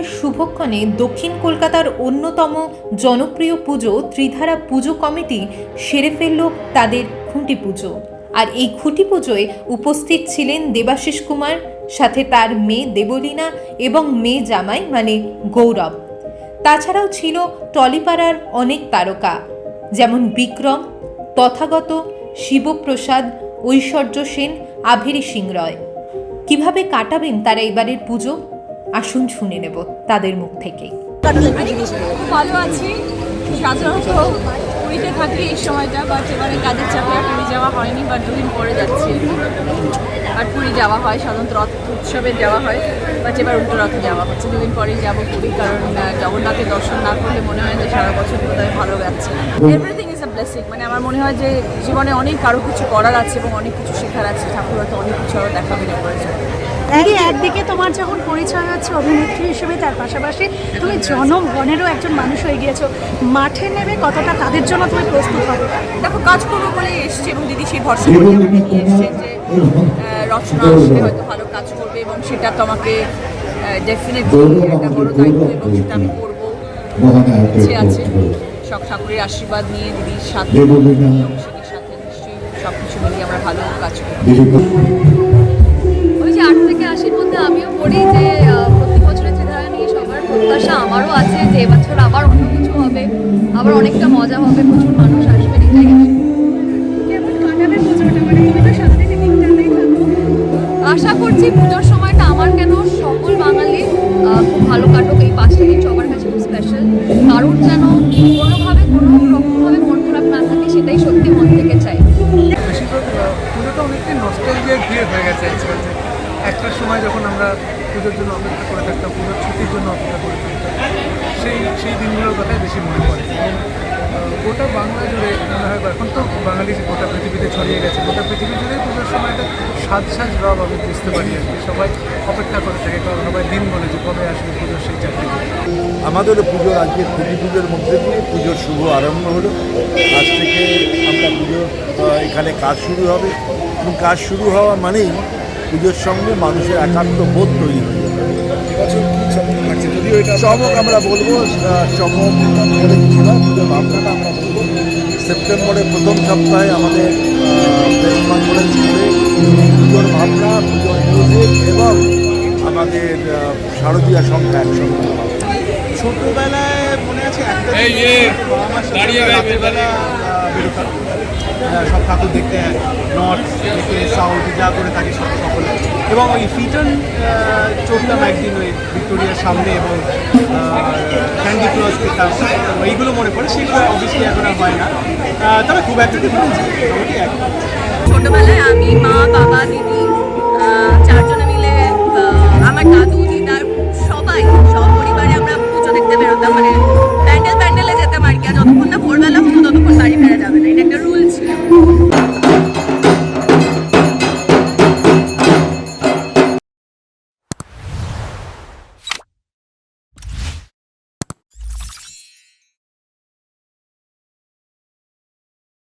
পুজোর শুভক্ষণে দক্ষিণ কলকাতার অন্যতম জনপ্রিয় পুজো ত্রিধারা পুজো কমিটি সেরে ফেলল তাদের খুঁটি পুজো। আর এই খুঁটি পুজোয় উপস্থিত ছিলেন দেবাশিস কুমার, সাথে তার মেয়ে দেবলীনা এবং মেয়ে জামাই মানে গৌরব। তাছাড়াও ছিল টলিপাড়ার অনেক তারকা, যেমন বিক্রম, তথাগত, শিবপ্রসাদ, ঐশ্বর্য সেন, আভেরি সিং রয়। কিভাবে কাটাবেন তারা এবারের পুজো, আসুন শুনে নেব তাদের মুখ থেকে। ভালো আছি। সাধারণত পুরীতে থাকি এই সময়টা, বাট এবারে কাজের চাপে আর পুরী যাওয়া হয়নি, বাট দুদিন পরে যাচ্ছি। আর পুরী যাওয়া হয় সাধারণত রথ উৎসবে যাওয়া হয়, বাট এবার উল্টো রথে যাওয়া হচ্ছে। দুদিন পরেই যাবো পুরী, কারণ জগন্নাথের দর্শন না করলে মনে হয় যে সারা বছর বোধহয় ভালো যাচ্ছে না। Everything is a blessing. মানে আমার মনে হয় যে জীবনে অনেক আরও কিছু করার আছে এবং অনেক কিছু শেখার আছে। ঠাকুর হয়তো অনেক কিছু আরও দেখাবেন করেছে। একদিকে তোমার যখন পরিচয় হচ্ছে অভিনেত্রী হিসেবে, তার পাশাপাশি তুমি জনগণেরও একজন মানুষ হয়ে গিয়েছো। মাঠে নেবে কতটা তাদের জন্য তুমি প্রস্তুত হবে? দেখো, কাজ করবো বলে এসছে এবং দিদি সেই ভরসা করে আমাকে নিয়ে এসছে যে রচনা আসলে হয়তো ভালো কাজ করবে এবং সেটা তোমাকে ডেফিনেটলি একটা বড় দায়িত্ব এবং সেটা আমি করবো। ইচ্ছে আছে সব ঠাকুরের আশীর্বাদ নিয়ে দিদির সাথে অভিষেকের সাথে নিশ্চয়ই সব কিছু মিলিয়ে আমরা ভালো কাজ করবো। ওই যে 8 থেকে 80-র মধ্যে আমিও পড়ি যে প্রতি বছরের ত্রিধারা নিয়ে সবার প্রত্যাশা আমারও আছে যে এবছর আবার অন্য কিছু হবে, আবার অনেকটা মজা হবে, প্রচুর মানুষ আসবে, এটাই কেমন কাটাবে পুজোটা? মানে তুমি তো সাথে দিকটাতেই থাকো। আশা করছি পুজোর সময়টা আমার কেন সকল বাঙালির খুব ভালো কাটুক। এই 5টা দিন সবার কাছে খুব স্পেশাল। কারোর যেন কোনোভাবে কোনো রকমভাবে মন খারাপ না থাকে, সেটাই সত্যি মন থেকে চাই। বেশিরভাগ পুজোটা অনেকটাই নস্টালজিয়ার ভিড় হয়ে গেছে আজকাল। যে একটা সময় যখন আমরা পুজোর জন্য অপেক্ষা করে থাকতাম, পুজোর ছুটির জন্য অপেক্ষা করে থাকতাম, সেই দিনগুলোর কথাই বেশি মনে পড়ে। গোটা বাংলা জুড়ে মনে হয়, এখন তো বাঙালি গোটা পৃথিবীতে ছড়িয়ে গেছে, গোটা পৃথিবী জুড়ে পুজোর সময়টা সাজ রব আমি বুঝতে পারি আর কি। সবাই অপেক্ষা করে থাকে, কারণ সবাই দিন বলে যে কবে আসবে পুজোর সেই চাকরি। আমাদের পুজোর আজকে খুঁটি পুজোর মধ্যে দিয়ে পুজোর শুভ আরম্ভ হলো। আজ থেকে আমরা পুজোর এখানে কাজ শুরু হবে এবং কাজ শুরু হওয়া মানেই পুজোর সঙ্গে মানুষের একাত্ম বোধ তৈরি হয়ে যাবে। চমক আমরা বলবো, চমক বলে কিছু না, পুজোর ভাবনাটা আমরা বলবো। সেপ্টেম্বরের প্রথম সপ্তাহে আমাদের প্রেস কনফারেন্স করে পুজোর ভাবনা, পুজোর মিউজিক এবং আমাদের শারদীয়া সংখ্যা একসঙ্গে। ছোটোবেলায় মনে আছে একটা সব ঠাকুর দেখতে, নর্থ থেকে সাউথ যা করে থাকি সকলে, এবং ওই ফিটন চড়তাম একদিন ওই ভিক্টোরিয়ার সামনে এবং ক্যান্ডি ফ্লস খেতাম। এইগুলো মনে পড়ে, সেগুলো অবশ্যই এখন আর হয় না, তবে খুব একটা ডিফারেন্স মোটামুটি এক। ছোটবেলায় আমি, মা, বাবা, দিদি